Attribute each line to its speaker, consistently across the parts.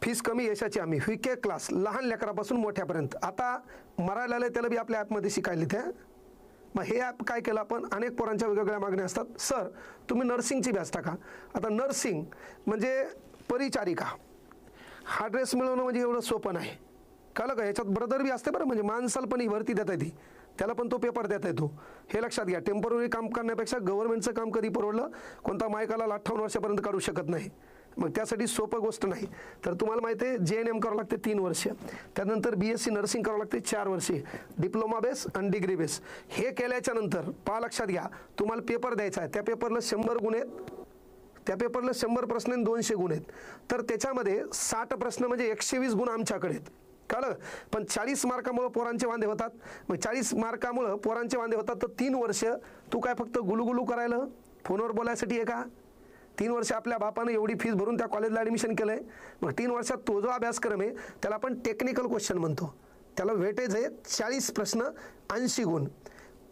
Speaker 1: Fees कमी यशाची आम्ही व्हीके क्लास लहान लेकरापासून मोठ्यापर्यंत. आता मरायला आलं त्याला बी आपल्या ॲपमध्ये शिकायला ते. मग हे ॲप काय केलं आपण, अनेक पोरांच्या वेगवेगळ्या मागण्या असतात. सर तुम्ही नर्सिंगची बॅच टाका. आता नर्सिंग म्हणजे परिचारिका, हा ड्रेस मिळवणं म्हणजे एवढं सोपं नाही. कळलं का, याच्यात ब्रदर बी असते बरं, म्हणजे माणसाला पण ही भरती देता येते, त्याला पण तो पेपर देता येतो, हे लक्षात घ्या. टेम्पररी काम करण्यापेक्षा गव्हर्नमेंटचं काम कधी परवडलं, कोणता मायकाला 58 वर्षापर्यंत काढू शकत नाही. मग त्यासाठी सोपं गोष्ट नाही. तर तुम्हाला माहिती आहे JNM करावं लागते 3 वर्ष, त्यानंतर BSc नर्सिंग करावं लागते 4 वर्षे, डिप्लोमा बेस आणि डिग्री बेस. हे केल्याच्या नंतर पहा लक्षात घ्या, तुम्हाला पेपर द्यायचा आहे. त्या पेपरला 100 गुण आहेत, त्या पेपरला 100 प्रश्न आणि 200 गुण आहेत. तर त्याच्यामध्ये 60 प्रश्न म्हणजे 120 गुण आमच्याकडे आहेत. कळलं. पण 40 मार्कामुळं पोरांचे वांदे होतात. मग 40 मार्कामुळं पोरांचे वांदे होतात. तर 3 वर्ष तू काय फक्त गुलुगुलू करायला फोनवर बोलायसाठी आहे का? 3 वर्ष आपल्या बापानं एवढी फीस भरून त्या कॉलेजला ॲडमिशन केलं आहे. मग 3 वर्षात तो जो अभ्यासक्रम आहे त्याला आपण टेक्निकल क्वेश्चन म्हणतो, त्याला वेटेज आहे 40 प्रश्न 80 गुण.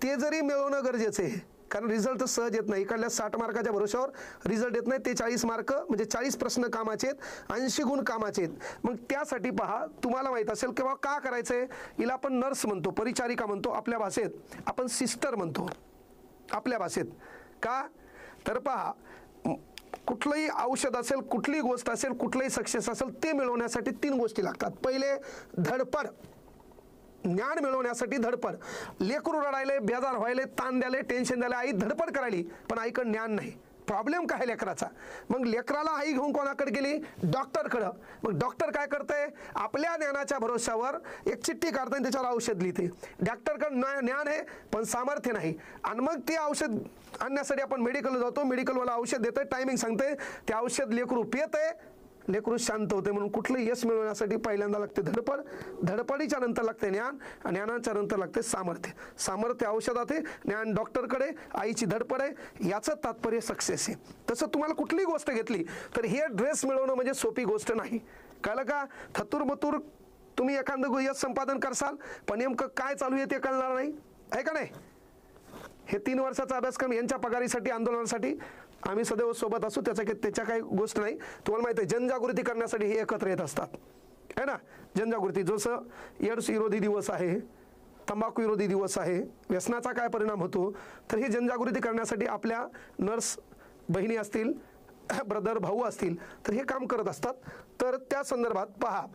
Speaker 1: ते जरी मिळवणं गरजेचं आहे, कारण रिझल्ट तर सहज येत नाही. इकडल्या 60 मार्काच्या भरोशावर रिझल्ट येत नाही. ते 40 मार्क म्हणजे 40 प्रश्न कामाचे आहेत, 80 गुण कामाचे आहेत. मग त्यासाठी पहा, तुम्हाला माहीत असेल की बाबा का करायचं आहे. हिला आपण नर्स म्हणतो, परिचारिका म्हणतो आपल्या भाषेत, आपण सिस्टर म्हणतो आपल्या भाषेत. का तर पहा, कुठलंही औषध असेल, कुठलीही गोष्ट असेल, कुठलंही सक्सेस असेल, ते मिळवण्यासाठी 3 गोष्टी लागतात. पहिले धडपड, ज्ञान मिळवण्यासाठी धडपड. लेकरू रडायले, बेजार व्हायले, ताण द्यायले, टेन्शन द्यायला, आई धडपड करायली, पण आईकडे ज्ञान नाही. प्रॉब्लेम काय लेकराचा. मग लेकराला आई घेऊन कोणाकडे गेली, डॉक्टरकडं. मग डॉक्टर काय करते, आपल्या ज्ञानाच्या भरोशावर एक चिठ्ठी काढते आणि त्याच्यावर औषध लिहिते. डॉक्टरकडे ज्ञान आहे पण सामर्थ्य नाही, आणि मग ते औषध आणण्यासाठी आपण मेडिकलला जातो. मेडिकलवाला औषध देतं, टायमिंग सांगते, ते औषध लेकरू पियते, लेकरू शांत होते. म्हणून कुठलं यश मिळवण्यासाठी पहिल्यांदा लागते धडपड, धडपडीच्या नंतर लागते ज्ञान, आणि ज्ञानाच्या नंतर लागते सामर्थ्य. सामर्थ्य औषधात आहे, ज्ञान डॉक्टरकडे, आईची धडपड आहे. याचं तात्पर्य सक्सेस आहे. तसं तुम्हाला कुठलीही गोष्ट घेतली तर हे ड्रेस मिळवणं म्हणजे सोपी गोष्ट नाही. कळलं का. थतुरमतुर तुम्ही एखादं यश संपादन करसाल, पण नेमकं काय चालू आहे ते कळणार नाही, आहे का नाही. हे 3 वर्षाचा अभ्यासक्रम, यांच्या पगारीसाठी, आंदोलनासाठी आम्ही सदैव सोबत असू. त्याच्या काही गोष्ट नाही. तुम्हाला माहिती आहे, जनजागृती करण्यासाठी हे एकत्र येत असतात, है ना. जनजागृती, जसं एड्स विरोधी दिवस आहे, तंबाखू विरोधी दिवस आहे, व्यसनाचा काय परिणाम होतो, तर ही जनजागृती करण्यासाठी आपल्या नर्स बहिणी असतील, ब्रदर भाऊ असतील, तर हे काम करत असतात. तर त्या संदर्भात पहा,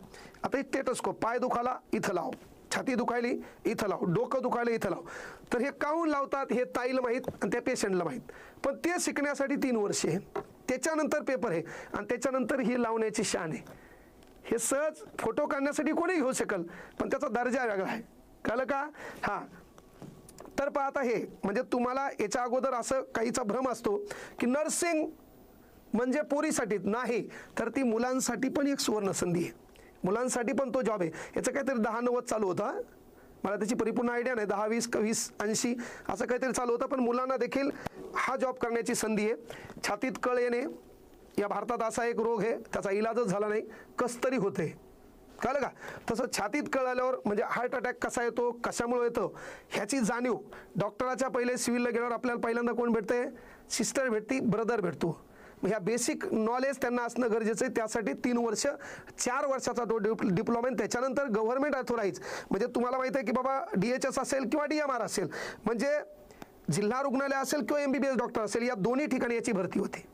Speaker 1: आता स्टेटस्कोप, पाय दुखाला इथं लाव, छाती दुखायली इथं लाव, डोकं दुखायला इथं लाव. तर हे काहून लावतात हे ताईला माहीत आणि त्या पेशंटला माहीत. पण ते शिकण्यासाठी 3 वर्षे आहे, त्याच्यानंतर पेपर आहे, आणि त्याच्यानंतर ही लावण्याची शान आहे. हे सहज फोटो काढण्यासाठी कोणी घेऊ शकेल, पण त्याचा दर्जा वेगळा आहे. कळलं का. हां, तर पाहता हे म्हणजे तुम्हाला याच्या अगोदर असं काहीचा भ्रम असतो की नर्सिंग म्हणजे पोरीसाठी नाही, तर ती मुलांसाठी पण एक सुवर्ण संधी आहे. मुलांसाठी पण तो जॉब आहे. याचं काहीतरी 10-90 चालू होता, मला त्याची परिपूर्ण आयडिया नाही, 10, 20, 20, 80 असं काहीतरी चालू होतं. पण मुलांना देखील हा जॉब करण्याची संधी आहे. छातीत कळ येणे या भारतात असा एक रोग आहे, त्याचा इलाजच झाला नाही, कस तरी होते. कळलं का. तसं छातीत कळ आल्यावर म्हणजे हार्ट अटॅक कसा येतो, कशामुळे येतो, ह्याची जाणीव डॉक्टराच्या पहिले सिव्हिलला गेल्यावर आपल्याला पहिल्यांदा कोण भेटते, सिस्टर भेटती, ब्रदर भेटतो. ह्या बेसिक नॉलेज त्यांना असणं गरजेचं आहे. त्यासाठी 3 वर्ष, 4 वर्षाचा तो डिप्लोमा, त्याच्यानंतर गव्हर्नमेंट अथोराईज, म्हणजे तुम्हाला माहिती आहे की बाबा DHS असेल किंवा DMR असेल, म्हणजे जिल्हा रुग्णालय असेल किंवा MBBS डॉक्टर असेल, या दोन्ही ठिकाणी याची भरती होते.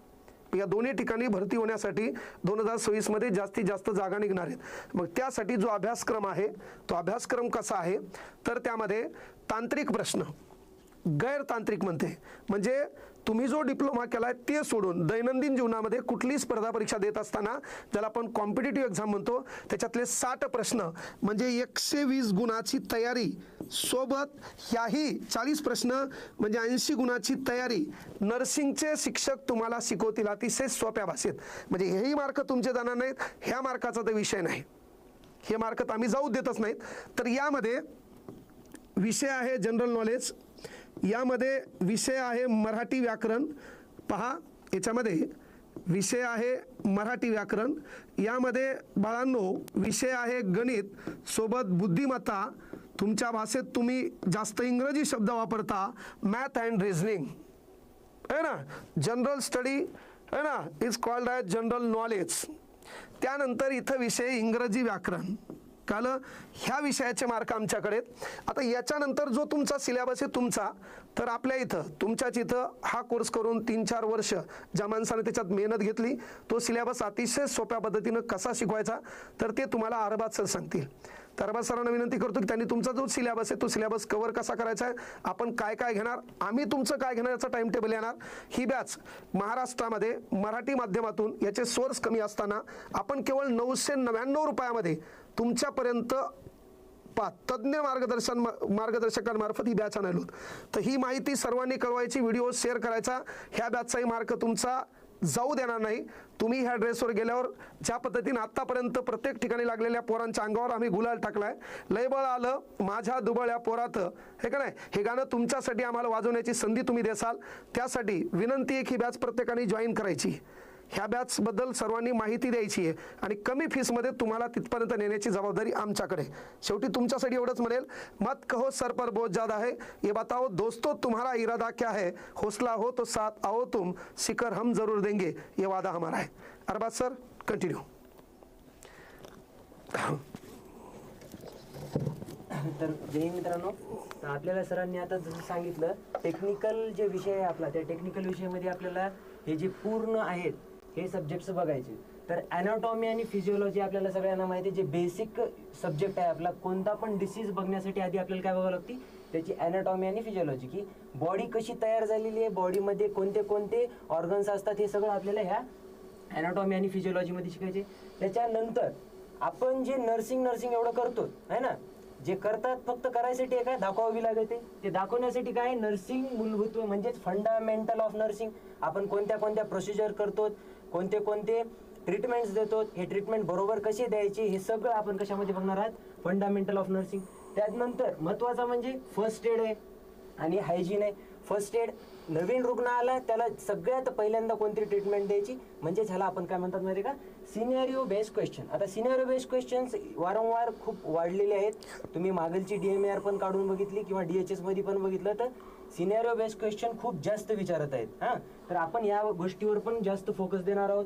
Speaker 1: या दोन्ही ठिकाणी भरती होण्यासाठी 2026 मध्ये जास्तीत जास्त जागा निघणार आहेत. मग त्यासाठी जो अभ्यासक्रम आहे तो अभ्यासक्रम कसा आहे, तर त्यामध्ये तांत्रिक प्रश्न, गैरतांत्रिक म्हणते, म्हणजे तुम्ही जो डिप्लोमा केलाय ते सोडून दैनंदिन जीवनामध्ये कुठली स्पर्धा परीक्षा देत असताना, ज्याला आपण कॉम्पिटिटिव्ह एक्झाम म्हणतो, त्याच्यातले 60 प्रश्न म्हणजे 120 गुणाची तयारी, सोबत ह्याही 40 प्रश्न म्हणजे 80 गुणाची तयारी नर्सिंगचे शिक्षक तुम्हाला शिकवतील अतिशय सोप्या भाषेत. म्हणजे हेही मार्क तुमचे जाणार नाहीत, ह्या मार्काचा तर विषय नाही, हे मार्क तर आम्ही जाऊ देतच नाहीत. तर यामध्ये विषय आहे जनरल नॉलेज, यामध्ये विषय आहे मराठी व्याकरण. पहा, याच्यामध्ये विषय आहे मराठी व्याकरण, यामध्ये बाळांनो विषय आहे गणित, सोबत बुद्धिमत्ता, तुमच्या भाषेत तुम्ही जास्त इंग्रजी शब्द वापरता, मॅथ अँड रिझनिंग, है ना. जनरल स्टडी है ना, is called as general knowledge. त्यानंतर इथं विषय इंग्रजी व्याकरण. कालं ह्या विषयाचे मार्क आमच्याकडे. आता याच्यानंतर जो तुमचा सिलेबस आहे तुमचा, तर आपल्या इथं तुमच्याच इथं हा कोर्स करून 3-4 वर्ष ज्या माणसाने त्याच्यात मेहनत घेतली, तो सिलेबस अतिशय सोप्या पद्धतीनं कसा शिकवायचा तर ते तुम्हाला अरबाज सर सांगतील. तर अरबाज सरांना विनंती करतो की त्यांनी तुमचा जो सिलेबस आहे तो सिलेबस कव्हर कसा करायचा आहे, आपण काय काय घेणार, आम्ही तुमचं काय घेणार याचा टाइम टेबल येणार. ही बॅच महाराष्ट्रामध्ये मराठी माध्यमातून याचे सोर्स कमी असताना आपण केवळ 999 रुपयामध्ये तुमच्यापर्यंत तज्ज्ञ मार्गदर्शकांमार्फत ही बॅच आणलो. तर ही माहिती सर्वांनी कळवायची, व्हिडिओ शेअर करायचा. ह्या बॅचचाही मार्क तुमचा जाऊ देणार नाही. तुम्ही ह्या ड्रेसवर गेल्यावर ज्या पद्धतीने आतापर्यंत प्रत्येक ठिकाणी लागलेल्या पोरांच्या अंगावर आम्ही गुलाल टाकलाय, लय बळ आलं माझ्या दुबळ्या पोरात, हे का नाही, हे गाणं तुमच्यासाठी आम्हाला वाजवण्याची संधी तुम्ही देसाल. त्यासाठी विनंती आहे की बॅच प्रत्येकाने जॉईन करायची. ह्या बॅचबद्दल सर्वांनी माहिती द्यायची आहे आणि कमी फीसमध्ये तुम्हाला तिथपर्यंत नेण्याची जबाबदारी आमच्याकडे. शेवटी तुमच्यासाठी एवढंच म्हणेल, मत कहो सर पर बोझ ज्यादा है, ये बताओ दोस्तों तुम्हारा इरादा क्या है, हौसला हो तो साथ आओ तुम, शिखर हम जरूर देंगे, ये वादा हमारा है. Arbaaz sir continue.
Speaker 2: तर जय मित्रांनो, तर आपल्याला सरांनी आता जसं सांगितलं टेक्निकल जे विषय आहे आपला, त्या टेक्निकल विषयामध्ये आपल्याला हे जे पूर्ण आहेत हे सब्जेक्ट्स बघायचे. तर ॲनाटॉमी आणि फिजिओलॉजी आपल्याला सगळ्यांना माहिती आहे, जे बेसिक सब्जेक्ट आहे आपला. कोणता पण डिसीज बघण्यासाठी आधी आपल्याला काय बघावं लागते, त्याची ॲनाटॉमी आणि फिजिओलॉजी, की बॉडी कशी तयार झालेली आहे, बॉडीमध्ये कोणते कोणते ऑर्गन्स असतात, हे सगळं आपल्याला ह्या ॲनाटॉमी आणि फिजिओलॉजीमध्ये शिकायचे. त्याच्यानंतर आपण जे नर्सिंग एवढं करतो आहे ना, जे करतात फक्त करायसाठी काय दाखवावी लागते, ते दाखवण्यासाठी काय नर्सिंग मूलभूत म्हणजेच फंडामेंटल ऑफ नर्सिंग. आपण कोणत्या कोणत्या प्रोसिजर करतो, कोणते कोणते ट्रीटमेंट्स देतो, हे ट्रीटमेंट बरोबर कशी द्यायची, हे सगळं आपण कशामध्ये बघणार आहात, फंडामेंटल ऑफ नर्सिंग. त्यानंतर महत्त्वाचा म्हणजे फर्स्ट एड आहे आणि हायजीन आहे. फर्स्ट एड, नवीन रुग्ण आला त्याला सगळ्यात पहिल्यांदा कोणती ट्रीटमेंट द्यायची, म्हणजे ह्याला आपण काय म्हणतात माहिती का, सिनेरिओ बेस्ड क्वेश्चन. आता सिनेरिओ बेस्ड क्वेश्चन्स वारंवार खूप वाढलेले आहेत. तुम्ही मागलची DMAR पण काढून बघितली किंवा DHS मध्ये पण बघितलं, तर सिनेरिओ बेस्ड क्वेश्चन खूप जास्त विचारत आहेत. हां, तर आपण या गोष्टीवर पण जास्त फोकस देणार आहोत.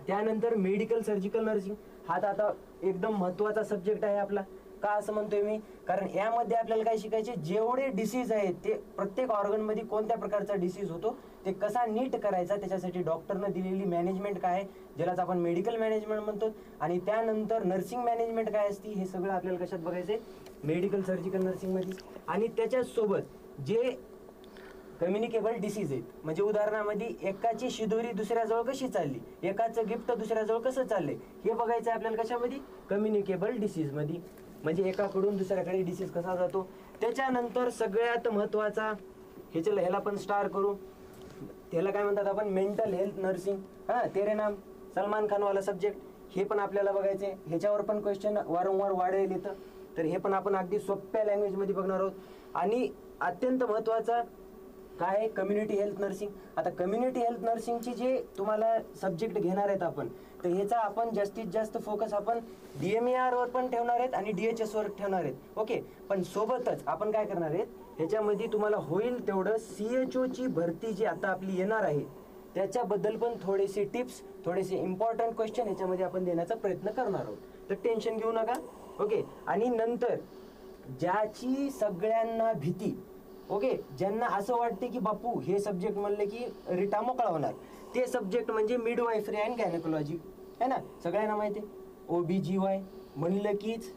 Speaker 2: त्यानंतर मेडिकल सर्जिकल नर्सिंग हा आता एकदम महत्त्वाचा सब्जेक्ट आहे आपला. का असं म्हणतोय मी, कारण यामध्ये आपल्याला काय शिकायचे, जेवढे डिसीज आहेत ते प्रत्येक ऑर्गनमध्ये कोणत्या प्रकारचा डिसीज होतो ते कसा नीट करायचा, त्याच्यासाठी डॉक्टरनं दिलेली मॅनेजमेंट काय आहे, ज्यालाच आपण मेडिकल मॅनेजमेंट म्हणतो. आणि त्यानंतर नर्सिंग मॅनेजमेंट काय असते, हे सगळं आपल्याला कशात बघायचंय, मेडिकल सर्जिकल नर्सिंगमध्ये. आणि त्याच्यासोबत जे कम्युनिकेबल डिसीज आहेत, म्हणजे उदाहरणामध्ये एकाची शिदोरी दुसऱ्याजवळ कशी चालली, एकाचं गिफ्ट दुसऱ्याजवळ कसं चाललंय, हे बघायचं आपल्याला कशामध्ये, कम्युनिकेबल डिसीजमध्ये. म्हणजे एकाकडून दुसऱ्याकडे डिसीज कसा जातो. त्याच्यानंतर सगळ्यात महत्त्वाचा, ह्याला पण स्टार करू, त्याला काय म्हणतात आपण, मेंटल हेल्थ नर्सिंग. हां, तेरे नाम, सलमान खानवाला सब्जेक्ट, हे पण आपल्याला बघायचे. ह्याच्यावर पण क्वेश्चन वारंवार वाढेल येतं, तर हे पण आपण अगदी सोप्या लँग्वेजमध्ये बघणार आहोत. आणि अत्यंत महत्त्वाचा काय आहे, कम्युनिटी हेल्थ नर्सिंग. आता कम्युनिटी हेल्थ नर्सिंगची जे तुम्हाला सब्जेक्ट घेणार आहेत आपण, तर ह्याचा आपण जास्तीत जास्त फोकस आपण DMAR वर पण ठेवणार आहेत आणि DHS वर ठेवणार आहेत. ओके, पण सोबतच आपण काय करणार आहेत, ह्याच्यामध्ये तुम्हाला होईल तेवढं CHO ची भरती जी आता आपली येणार आहे त्याच्याबद्दल पण थोडेसे टिप्स, थोडेसे इम्पॉर्टंट क्वेश्चन ह्याच्यामध्ये आपण देण्याचा प्रयत्न करणार आहोत. तर टेन्शन घेऊ नका. ओके, आणि नंतर ज्याची सगळ्यांना भीती, ओके, ज्यांना असं वाटते की बापू हे सब्जेक्ट म्हणले की रिटा मोकळा होणार, ते सब्जेक्ट म्हणजे मिडवायफरी अँड गायनेकोलॉजी है ना. सगळ्यांना माहिती आहे, OBGY म्हणलं कीच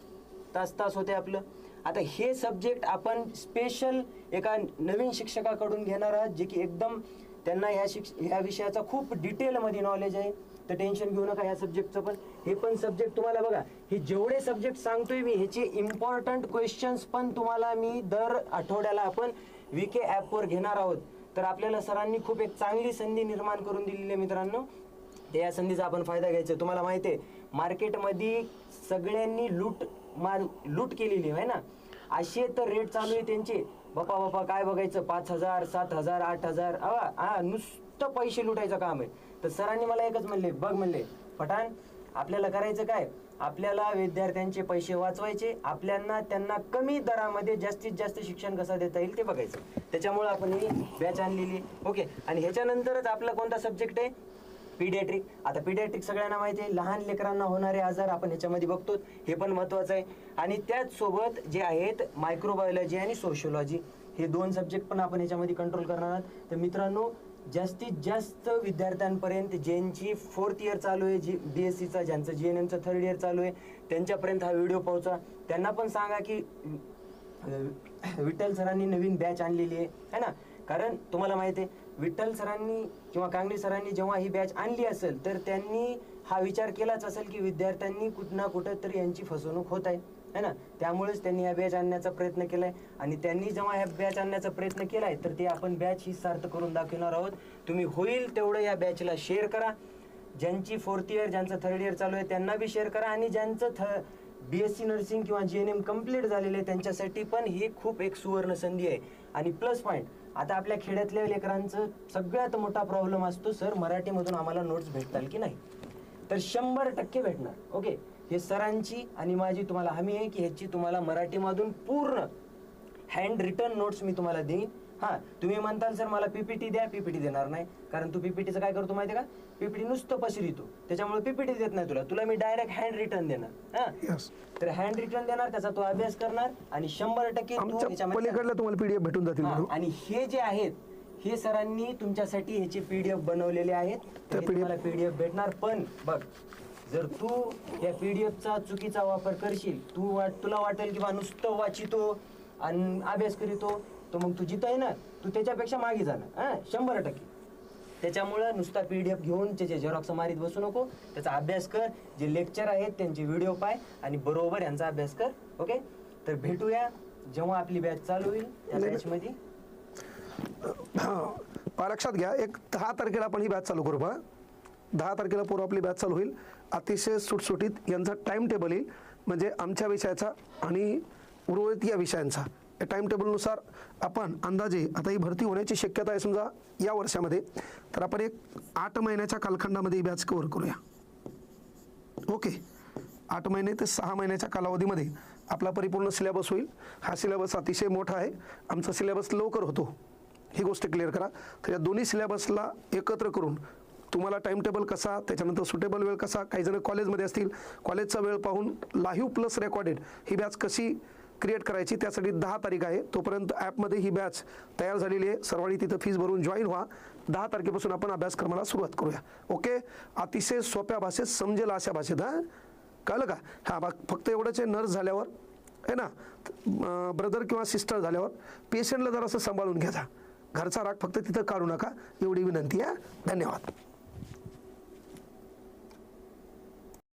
Speaker 2: तास होते आपलं. आता हे सब्जेक्ट आपण स्पेशल एका नवीन शिक्षकाकडून घेणार आहात, जे की एकदम त्यांना ह्या विषयाचा खूप डिटेलमध्ये नॉलेज आहे. तर टेन्शन घेऊ नका ह्या सब्जेक्टचं पण. हे पण सब्जेक्ट तुम्हाला बघा, हे जेवढे सब्जेक्ट सांगतोय मी ह्याचे इम्पॉर्टंट क्वेश्चन्स पण तुम्हाला मी दर आठवड्याला आपण VK ॲपवर घेणार आहोत. तर आपल्याला सरांनी खूप एक चांगली संधी निर्माण करून दिलेली आहे मित्रांनो. या संधीचा आपण फायदा घ्यायचा. तुम्हाला माहिती आहे मार्केटमध्ये सगळ्यांनी लूट केलेली आहे ना, असे तर रेट चालू आहे त्यांचे, बापा काय बघायचं, 5,000 7,000 8,000, नुसतं पैसे लुटायचं काम आहे. तर सरांनी मला एकच म्हणले, बघ म्हणले पठाण, आपल्याला करायचं काय, आपल्याला विद्यार्थ्यांचे पैसे वाचवायचे, आपल्याला त्यांना कमी दरामध्ये जास्तीत जास्त शिक्षण कसं देता येईल ते बघायचं. त्याच्यामुळे आपण ही बॅच आणलेली. ओके, आणि ह्याच्यानंतरच आपला कोणता सब्जेक्ट आहे, पिडियाट्रिक. आता पिडियाट्रिक सगळ्यांना माहिती आहे, लहान लेकरांना होणारे आजार आपण ह्याच्यामध्ये बघतो, हे पण महत्त्वाचं आहे. आणि त्याच सोबत जे आहेत मायक्रोबायोलॉजी आणि सोशिओलॉजी, हे 2 सब्जेक्ट पण आपण ह्याच्यामध्ये कंट्रोल करणार आहोत. तर मित्रांनो, जास्तीत जास्त विद्यार्थ्यांपर्यंत ज्यांची 4th इयर चालू आहे, जी BSCचा, ज्यांचं GNMचं 3rd इयर चालू आहे, त्यांच्यापर्यंत हा व्हिडिओ पोहोचा. त्यांना पण सांगा की विठ्ठल सरांनी नवीन बॅच आणलेली आहे ना. कारण तुम्हाला माहिती आहे, विठ्ठल सरांनी किंवा कांगणे सरांनी जेव्हा ही बॅच आणली असेल, तर त्यांनी हा विचार केलाच असेल की विद्यार्थ्यांनी कुठं ना कुठं तरी यांची फसवणूक होत आहे ना. त्यामुळेच त्यांनी या बॅच आणण्याचा प्रयत्न केलाय. आणि त्यांनी जेव्हा ह्या बॅच आणण्याचा प्रयत्न केलाय, तर ते आपण बॅच ही सार्थ करून दाखवणार आहोत. तुम्ही होईल तेवढं या बॅचला शेअर करा. ज्यांची 4th इयर, ज्यांचं 3rd इयर चालू आहे, त्यांना बी शेअर करा. आणि ज्यांचं BSc नर्सिंग किंवा GNM कम्प्लीट झालेले आहे, त्यांच्यासाठी पण ही खूप एक सुवर्ण संधी आहे. आणि प्लस पॉईंट, आता आपल्या खेड्यातल्या लेकरांचं सगळ्यात मोठा प्रॉब्लेम असतो, सर मराठीमधून आम्हाला नोट्स भेटताल की नाही. तर 100% भेटणार. ओके, हे सरांची आणि माझी तुम्हाला हमी आहे की ह्याची तुम्हाला मराठीमधून पूर्ण हँड रिटन नोट्स मी तुम्हाला देईन. हां, तुम्ही म्हणताल सर मला PPT द्या, PPT देणार नाही. कारण तू PPTचं काय करतो माहिती आहे का, PPT नुसतं पसरतो, त्याच्यामुळे PPT देत नाही तुला मी डायरेक्ट हँड रिटर्न देणार. हां, तर हँड रिटर्न देणार, त्याचा तो अभ्यास करणार आणि 100% तू
Speaker 1: पलीकडला तुम्हाला PDF भेटून जातील.
Speaker 2: आणि हे जे आहेत, हे सरांनी तुमच्यासाठी ह्याचे PDF बनवलेले आहेत. तर तुम्हाला PDF भेटणार. पण बघ, जर तू या PDFचा चुकीचा वापर करशील, तुला वाटेल की बा नुसतं वाचितो आणि अभ्यास करीतो, तर मग तू जिथं आहे ना, तू त्याच्यापेक्षा मागे जाणार. 100%. त्याच्यामुळं नुसता PDF घेऊन त्याचे झेरॉक्स मारीत बसू नको. त्याचा अभ्यास कर. जे लेक्चर आहेत त्यांचे व्हिडिओ पाय आणि बरोबर यांचा अभ्यास कर. ओके, तर भेटूया जेव्हा आपली बॅच चालू होईल त्या बॅचमध्ये.
Speaker 1: हां, लक्षात घ्या, एक 10 तारखेला आपण ही बॅच चालू करू. 10 तारखेला पूर्व आपली बॅच चालू होईल. अतिशय सुटसुटीत यांचा टाइम टेबल येईल, म्हणजे आमच्या विषयाचा आणि उर्वरित या विषयांचा. या टाइम टेबलनुसार आपण अंदाजे, आता ही भरती होण्याची शक्यता आहे समजा या वर्षामध्ये, तर आपण एक 8 महिन्याच्या कालखंडामध्ये ही बॅच कव्हर करूया. ओके, 8 महिने ते 6 महिन्याच्या कालावधीमध्ये आपला परिपूर्ण सिलेबस होईल. हा सिलेबस अतिशय मोठा आहे. आमचा सिलेबस लवकर होतो, ही गोष्ट क्लिअर करा. तर या दोन्ही सिलेबसला एकत्र करून तुम्हाला टाइम टेबल कसा, त्याच्यानंतर सुटेबल वेळ कसा, काही जण कॉलेजमध्ये असतील, कॉलेजचा वेळ पाहून लाईव्ह प्लस रेकॉर्डेड ही बॅच कशी क्रिएट करायची, त्यासाठी 10 तारीख आहे. तोपर्यंत ॲपमध्ये ही बॅच तयार झालेली आहे. सर्वांनी तिथं फीस भरून जॉईन व्हा. 10 तारखेपासून आपण अभ्यासक्रमाला सुरुवात करूया. ओके, अतिशय सोप्या भाषेत समजेल अशा भाषेत. कळलं का? हां, फक्त एवढंच आहे, नर्स झाल्यावर आहे ना, ब्रदर किंवा सिस्टर झाल्यावर पेशंटला जरासं सांभाळून घ्या. घरचा राग फक्त तिथं काढू नका, एवढी विनंती आहे. धन्यवाद.